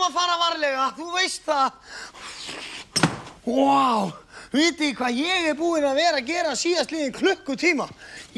verðum að fara varlega, þú veist það. Vá, vitið hvað ég búinn að vera að gera síðastliðinn klukkutíma?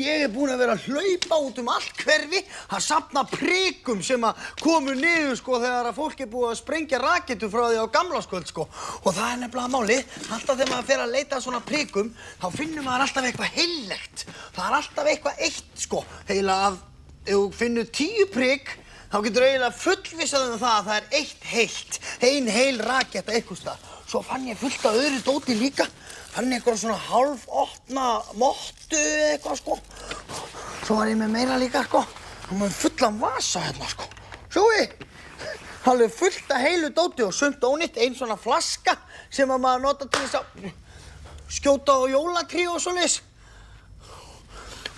Ég búinn að vera að hlaupa út allt hverfi að safna prikum sem að komu niður sko þegar að fólk búið að sprengja raketu frá því á gamlárskvöld sko. Og það nefnilega málið, alltaf þegar maður fer að leita að svona prikum, þá finnur maður alltaf eitthvað heillegt. Það alltaf eitthvað eitt sko, eiginlega að ef þú finnur 10 prik, þá getur eiginlega fullvissað það að það eitt heilt, ein heil raketa einhvers staðar. Svo fann ég fullt af öðru dóti líka. Fann ég eitthvað svona hálfopna mottu eða eitthvað sko. Svo var ég með meira líka sko. Hann var fullan vasa hérna sko. Sjói, alveg fullt af heilu dóti og sumt ónýtt. Ein svona flaska sem að maður nota til þess að skjóta á jólatrí og svoleiðis.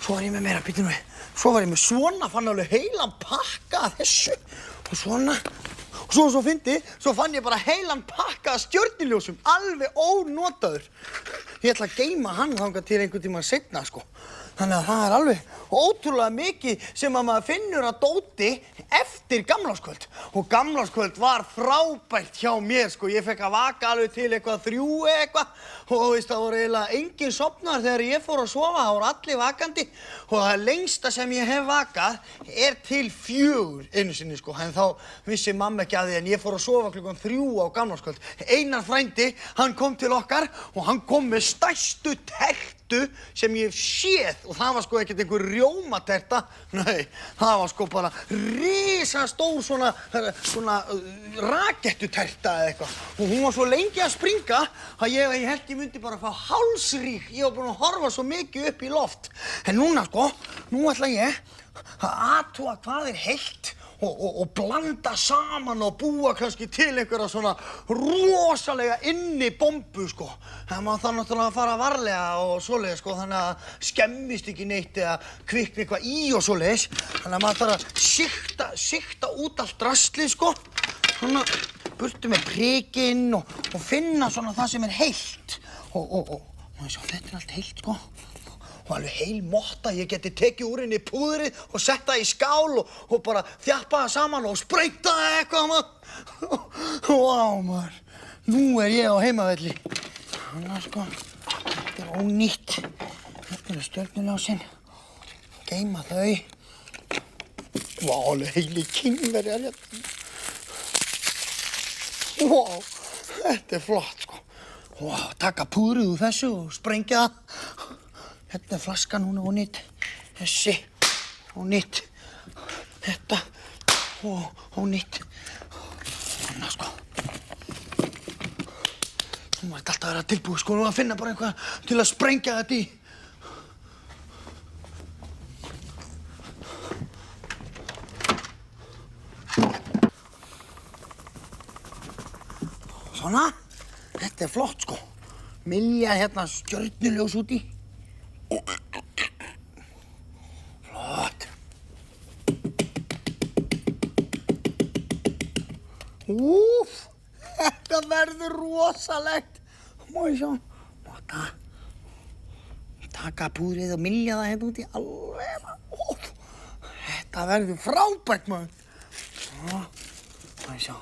Svo var ég með meira, býttu nú við. Svo var ég með svona, fann alveg heilan pakka af þessu. Og svona. Og svo fyndi, svo fann ég bara heilan pakka af stjörnuljósum, alveg ónotaður. Ég ætla að geyma hann þangað til einhvern tímann seinna, sko. Þannig að það alveg ótrúlega mikið sem að maður finnur að dóti eftir gamlárskvöld. Og gamlárskvöld var frábært hjá mér, sko. Ég fekk að vaka alveg til eitthvað 3 eða eitthvað. Og veist, það voru eiginlega engin sofnaður þegar ég fór að sofa. Það voru allir vakandi. Og það lengsta sem ég hef vakað til 4 einu sinni, sko. En þá vissi mamma ekki að því en ég fór að sofa klukkan 3 á gamlárskvöld. Einar frændi, hann kom til okkar og hann kom með stærstu tertu sem ég hef séð. Og það var sko ekkert einhver rjómaterta. Nei, það var sko bara risastór svona rakettuterta eða eitthvað. Og hún var svo lengi að springa að ég held ég myndi bara fá hálsrík. Ég var búinn að horfa svo mikið upp í loft. En núna sko, nú ætla ég að athuga hvað heilt og blanda saman og búa kannski til einhverja svona rosalega innibombu sko. Það má það náttúrulega fara varlega og svoleiðis sko, þannig að skemmist ekki neitt eða kvikni eitthvað í og svoleiðis. Þannig að maður þarf að sikta út allt draslið sko. Svona burtu með prikinn og finna svona það sem heilt. Og þetta allt heilt sko. Og alveg heil motta, ég geti tekið úr henni púðrið og sett það í skál og bara þjappa það saman og sprengta það eitthvað maður. Vá maður, nú ég á heimavelli. Þannig sko, þetta ónýtt. Þetta stjörnuljósin. Geyma þau. Vá, alveg heili kynverjar hérna. Vá, þetta flott sko. Vá, taka púðrið úr þessu og sprengja það. Hérna flaskan, hún ónýtt. Þessi, ónýtt. Þetta, ónýtt. Þannig sko. Nú ætti alltaf að vera tilbúið sko, nú að finna bara eitthvað til að sprengja þetta í. Svona, þetta flott sko. Milja hérna stjörnuljós út í. Flott. Úff, þetta verður rosalegt. Má ég sjá. Taka púðrið og milja það hérna út í alveg. Úff, þetta verður frábært maður. Má ég sjá.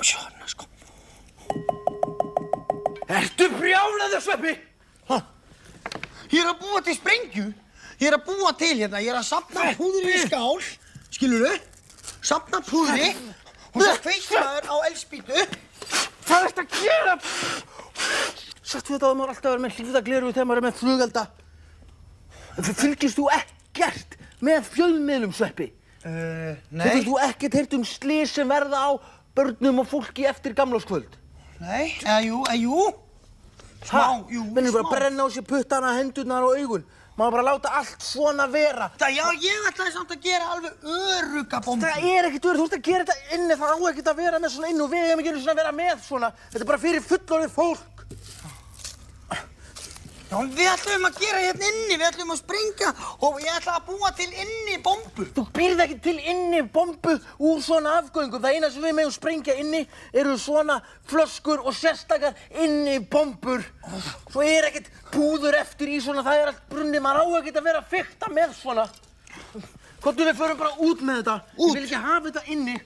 Svona sko. Ertu brjálaður, Sveppi? Hæ? Ég að búa til sprengju. Ég að búa til hérna. Ég að safna púðri í skál. Skilurðu? Safna púðri og svo kveiknaður á eldspýtu. Hvað ertu að gera? Sattu þetta að maður alltaf vera með hlífðagleraugu þegar maður með flugelda. Fylgist þú ekkert með fjölmiðlum, Sveppi? Nei. Hefur þú ekkert heyrt slys sem verða á börnum og fólki eftir gamlárskvöld? Nei, jú. Smá, jú, smá. Mennir bara brenna á sér puttana, hendurnar og augun. Maður bara láta allt svona vera. Já, ég ætlaði samt að gera alveg örugga bombu. Það ekkert öruggt, þú ert að gera þetta inni, það á ekkert að vera með svona inn og við eigum ekki einu svona að vera með svona. Þetta bara fyrir fullorðið fólk. Já, við ætlum að gera hérna inni, við ætlum að sprengja og ég ætla að búa til inni bombu. Þú býrð ekki til inni bombu úr svona afgöngum. Það eina sem við megum sprengja inni eru svona flöskur og sérstakar inni bombur. Svo ekkert púður eftir í svona, það allt brunnið, maður á ekkert að vera að fikta með svona. Komdu, við förum bara út með þetta. Ég vil ekki hafa þetta inni.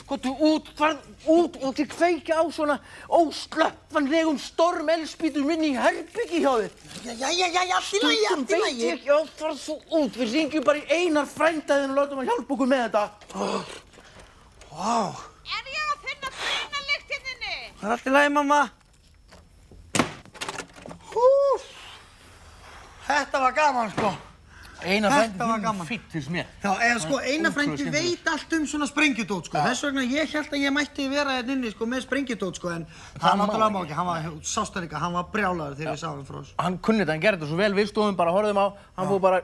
Komdu út, farð út og þið kveikja á svona óslökkvanlegum stormelspítum inn í herbyggi hjá þér. Jæja, allt í lagi. Stundum veit ég ekki, já, farð svo út. Við hringjum bara í Einar frænda þinn og látum hann hjálpa okkur með þetta. Vá. Er ég að finna brunalykt hérna inni? Það allt í lagi, mamma. Þetta var gaman, sko. Einar Þetta var frændi gaman. fýtt fyrst mér. Já, eða sko, Einar frændi skemmtilegt. veit allt svona sprengjudót, sko. Þess vegna ég hélt að ég mætti vera hérna inni, sko, með sprengjudót, sko, en það náttúrulega má ekki. Hann var, sást það líka, hann var brjálaður þegar ég sá hann frá þessu. Hann kunni þetta, hann gerði þetta svo vel, við stóðum bara, horfðum á, hann fór bara...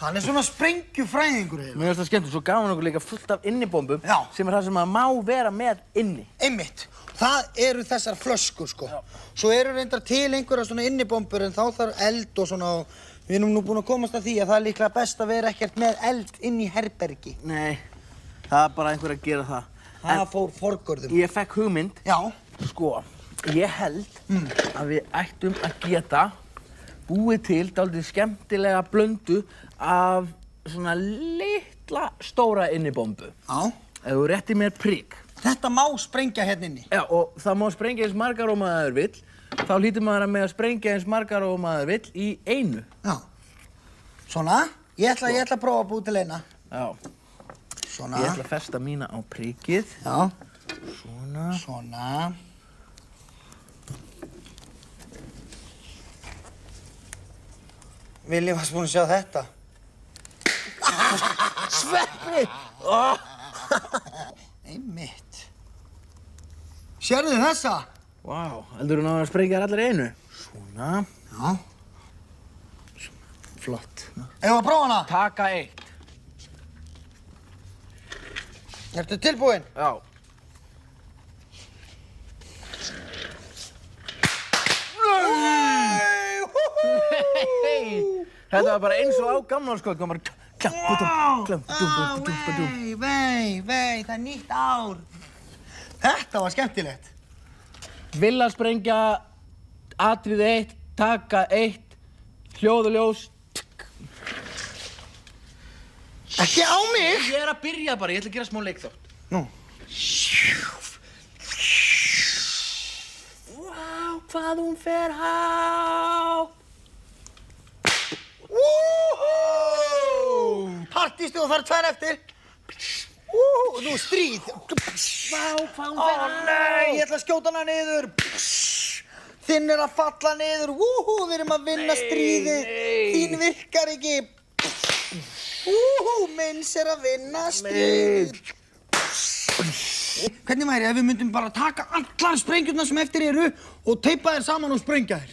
Hann svona sprengjufræðingur, eiginlega. Mér finnst það skemmtilegt, svo gaf hann okkur líka fullt af innibombum Já. sem það sem maður má vera með inni. Einmitt. Það eru þessar flöskur, sko. Svo eru reyndar til einhverja svona innibombur, en þá þarf eld og svona, og við erum nú búin að komast að því að það er líklega best að vera ekkert með eld inn í herbergi. Nei, það er bara einhver að gera það. Það fór forgörðum. Ég fekk hugmynd, Já. sko, ég held að við ættum að geta búið til dálítið skemmtilega blöndu af svona litla stóra innibombu. Já. Ef þú réttir mér prik. Þetta má sprengja hérna inni. Já, og það má sprengja eins margar og maður vill. Þá hlýtur maður að með að sprengja eins margar og maður vill í einu. Já. Svona. Ég ætla að prófa að búið til eina. Já. Svona. Ég ætla að festa mína á prikið. Já. Svona. Svona. Vilji varst búinn að sjá þetta. Sveppi! Einmitt. Sérðu þessa? Vá, heldur þú náður að sprengja þær allar í einu? Svona. Já. Flott. Eigum við að prófa hana? Taka eitt. Ertu tilbúinn? Já. Nei! Þetta var bara eins og á gamlárskvöld, það var bara Vei, það er nýtt ár. Þetta var skemmtilegt. Villa sprengja, atrið eitt, taka eitt, hljóð og ljós. Ekki á mig! Ég er að byrja bara, ég ætla að gera smá leikþátt. Nú. Vá, hvað hún fer hátt. Partístuð og það er tvær eftir. Nú stríð. Vá, hvað hún Ó fer hátt. nei, ég ætla að skjóta hana niður. Þinn er að falla niður. Við erum að vinna stríðið. nei. Þín virkar ekki. Minns er að vinna stríð. Hvernig væri ef við myndum bara taka allar sprengjurnar sem eftir eru og teipa þær saman og sprengja þær?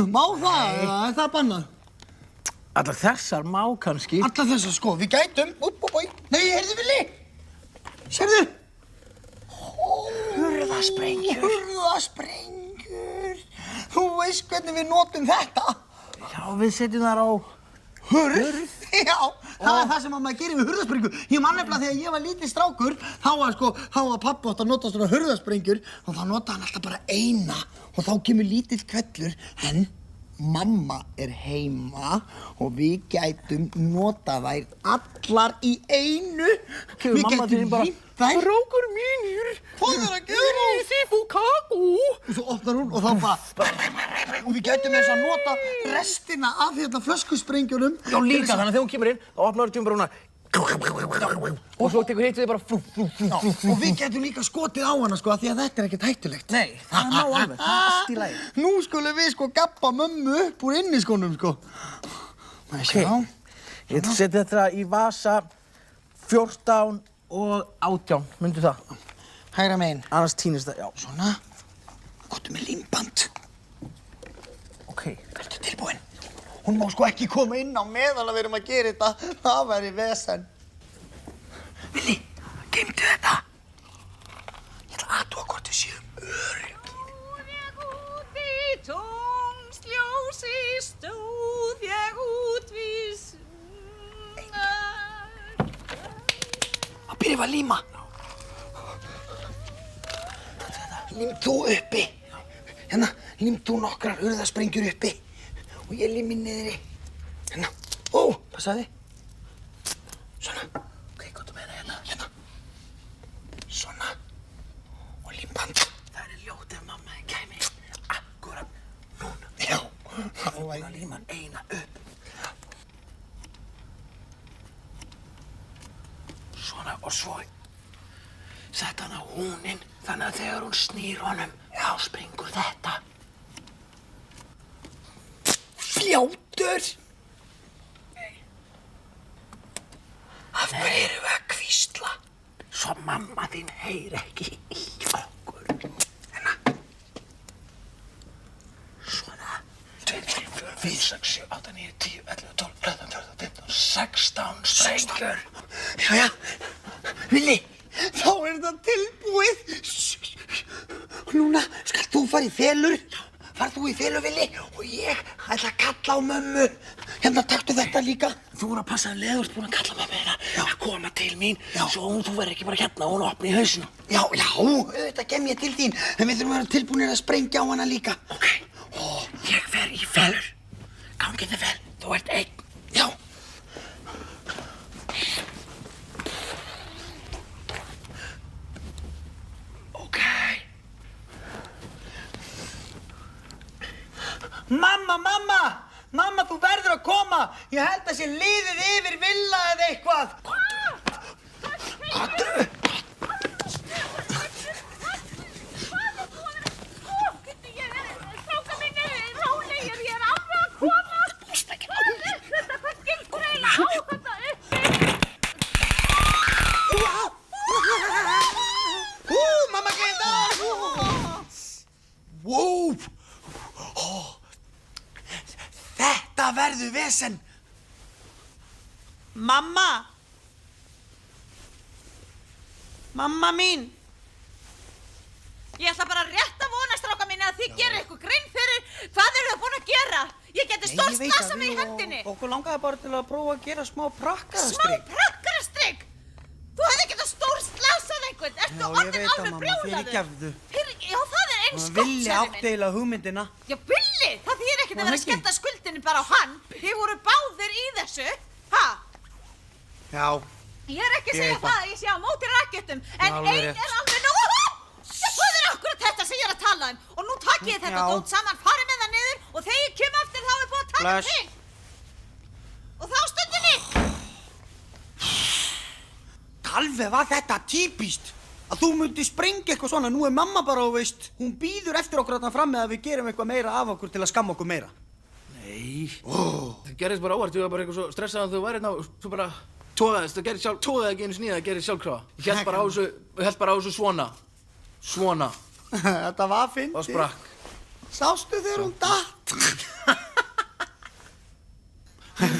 Má það eða er það bannað? Allar þessar má kannski. Allar þessar sko, við gætum. Nei, heyrðu Villi! Sérðu? Hurðasprengjur. Hurðasprengjur. Þú veist hvernig við notum þetta. Já, við setjum þar á Hurð? Já, það er það sem maður gerir við hurðasprengjur. Ég man nefnilega þegar ég var lítill strákur, þá var pabbi átt að nota svona hurðasprengjur og þá notaði hann alltaf bara eina og þá kemur lítill hvellur en mamma er heima og við gætum notað þær allar í einu. Kemur mamma þín bara, þær. Strákur mínir, Hvað er að gera? þið fú kakó. Og svo opnar hún og þá bara og við gætum eins að nota restina af hérna flöskusprengjunum. Já, líka, þannig að þegar hún kemur inn, þá opnar hún bara húnna. Og svo tekur hitt við bara flú. Og við gætum líka skotið á hana sko, af því að þetta er ekkert hættulegt. Nei, það má alveg, það er allt í lagi. Nú skulum við sko gabba mömmu upp úr inniskónum sko. Má ég sjá? Ég ætla að setja þetta í vasa 14 og 18, myndu það? Hægra megin. Annars týnist það, já. Svona. Gottum með límband. Ok. Ertu tilbúinn? Hún má sko ekki koma inn á meðan að við erum að gera þetta. Það væri vesen. Villi, geymdu þetta. Ég ætla að athuga hvort við séum öruggir. Hún út í tungsl gefa líma. Límd þú uppi. Hérna, límd þú nokkrar urðarsprengjur uppi. Og ég lími niðri. Hérna. Ó, passaði. Svona. Ok, komdu með það hérna. Hérna. Svona. Og límband. Það ljótt ef mamma kæmi akkurat núna. Já. Það var líman eina upp. Svona og svo sett hann á húninn þannig að þegar hún snýr honum þá springur þetta. Fljótur. Af hverju erum við að hvísla? Svo mamma þín heyr ekki í okkur. Hérna. Svona. 2, 3, 4, 5, 6, 7, 8, 9, 10, 11, 12, 13, 14, 15, 16 sprengjur. Jæja. Villi, þá þetta tilbúið. Núna skal þú fara í felur. Farð þú í felur, Villi, og ég ætla að kalla á mömmu. Hérna, taktu þetta líka. Þú voru að passa að leður búin að kalla mömmu hérna að koma til mín. Já. Svo þú verður ekki bara hérna og hún opni í hausinu. Já, auðvitað kem ég til þín. En við þurfum að vera tilbúinir að sprengja á hana líka. Ok, ég fer í felur. Gangi þið vel, þú ert einn. Já. Ok. Mamma, þú verður að koma. Ég held að sé liðið yfir Villa eða eitthvað. Komdu. Strákar mínir, rólegir, ég alveg að koma. Hvað skildur eiginlega á þetta uppi? Mamma gleymdi það. Wow. Þetta verður vesen. Mamma mín. Ég ætla bara rétt að vona, strákar mínir, að þið gerir eitthvað grein fyrir hvað eruð þið búin að gera. Ég geti stórslasa mig í hendinni. Okkur langaði bara til að prófa að gera smá Smá prakkarastrikk. prakkarastrikk? Þú hefði getað stórslasað einhvern. Ertu Já, ég orðinn veit það, alveg mamma, brjálaður? fyrirgefðu. Já, það er eins gott, Villi sagði átti eiginlega hugmyndina. Já, Villi, það þýðir ekkert að Var vera að ekki? skemmta skuldinni bara á hann. Þið voru báðir í þessu, ha? Já. Ég er ekki að Ég segja veit það að ég sé á móti rakettum, en Alveg einn rétt. er alveg nóg. Það er akkurat þetta sem ég er að tala um. Og nú takk ég þetta Já. dót saman, farið með það niður og þegar ég kem aftur þá er búið að taka Bless. til. Og þá stundinni. Alveg var þetta típist. Að þú myndir sprengja eitthvað svona. Nú er mamma bara, þú veist, hún býður eftir okkur þarna frammi að við gerum eitthvað meira af okkur til að skamma okkur meira. Nei. Það gerðist bara óvart, ég var bara eitthvað svo stressað að þú væri hérna og svo bara tóðaðist, það gerðist tóðaði ekki einu snið, það gerðist sjálfkrafa. Ég hélt bara á þessu svona. Þetta var fyndið. Og sprakk. Sástu þegar hún datt?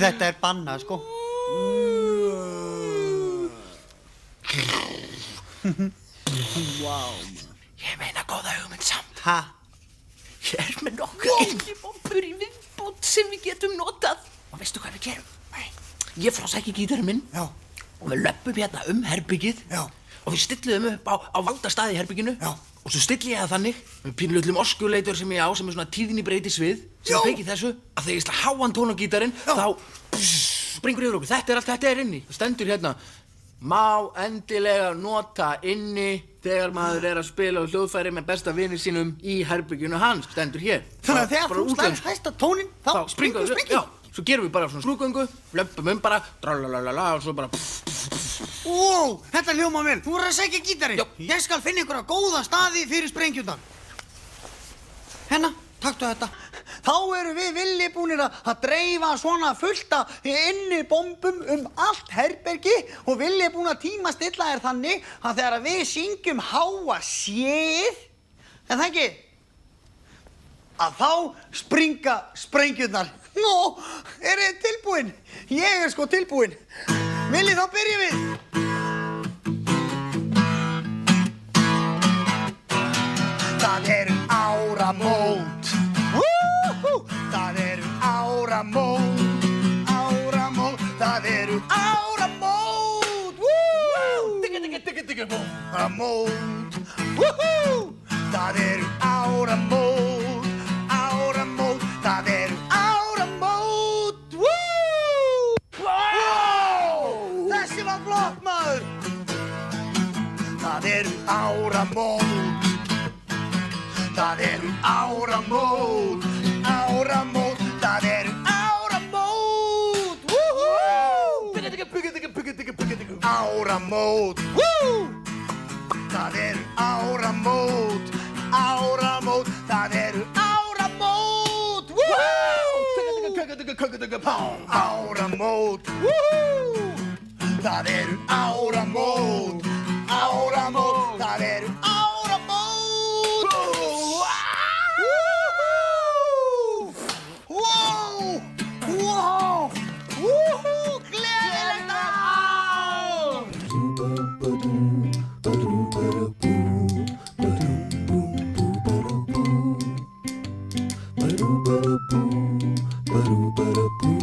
Þetta er bannað, sko. Ég meina góða hugmynd samt. Ha? Ég er með nokkuð innibombur í viðbót sem við getum notað. Og veistu hvað við gerum? Nei. Ég frásæki gítarinn minn. Já. Og við löppum hérna herbyggið. Já. Og við stillum upp á valdastaði í herbygginu. Já. Og svo stilli ég það þannig, með pínulitlum oskuleitur sem ég á, sem er svona tíðnibreyti svið, sem Já. kveikir þessu, að þegar ég slá háan tón á gítarinn, þá springur yfir okkur. Þetta er allt, þetta er inni. Það stendur hérna, má endilega nota inni þegar maður er að spila á hljóðfæri með besta vini sínum í herbygginu hans, stendur hér. Þannig að þegar Bara þú slagst útlensku. hæsta tóninn, þá springur sprengið. Já, svo gerum við bara svona skrúðgöngu, löppum bara, dralalala, og svo bara Ó, þetta hljóma vel. Þú voru að sækja gítarinn. Já. Ég skal finna einhverja góða staði fyrir sprengjurnar. Hérna, taktu þetta. Þá erum við Villi búnir að dreifa svona fullta innibombum allt herbergi og Villi er búinn að tímastilla þér þannig að þegar við syngjum háa séð, en það ekki, að þá springa sprengjurnar. Nú, eru þið tilbúin? Ég er sko tilbúin. Villi, þá byrjum við. Það eru áramót. Það eru áramót. Það eru áramót. áramót. Það eru áramót, áramót, það eru áramót. Þessi var flott, maður. Það eru áramót, það eru áramót, áramót, það eru áramót. Áramót, það eru áramót, áramót, það eru áramót. Áramót, það eru áramót, áramót, það eru áramót. Gleðilegt ár! Ba-dum, ba-da-boom.